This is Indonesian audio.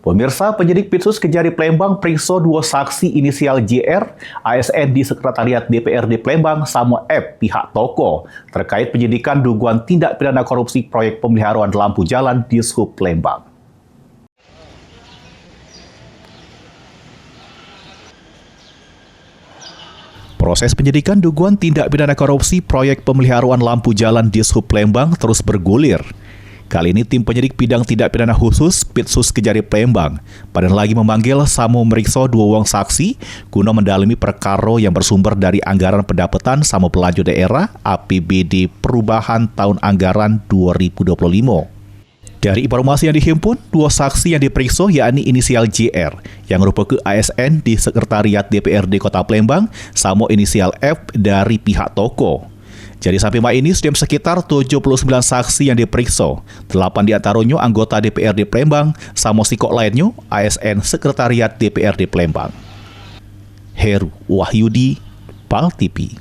Pemirsa, penyidik Pitsus Kejari Palembang periksa dua saksi inisial JR, ASN di Sekretariat DPRD Palembang sama F pihak toko terkait penyidikan dugaan tindak pidana korupsi proyek pemeliharaan lampu jalan di Dishub Palembang. Proses penyidikan dugaan tindak pidana korupsi proyek pemeliharaan lampu jalan di Dishub Palembang terus bergulir. Kali ini tim penyidik bidang tindak pidana khusus Pitsus Kejari Palembang pada lagi memanggil sama meriksa dua orang saksi guna mendalami perkara yang bersumber dari anggaran pendapatan sama pelaju daerah APBD perubahan tahun anggaran 2025. Dari informasi yang dihimpun, dua saksi yang diperiksa yakni inisial JR yang merupakan ASN di Sekretariat DPRD Kota Palembang sama inisial F dari pihak toko. Jadi sampai malam ini sudah sekitar 79 saksi yang diperiksa. 8 diantaranya anggota DPRD Palembang, sama sikok lainnya ASN Sekretariat DPRD Palembang. Heru Wahyudi, PAL TV.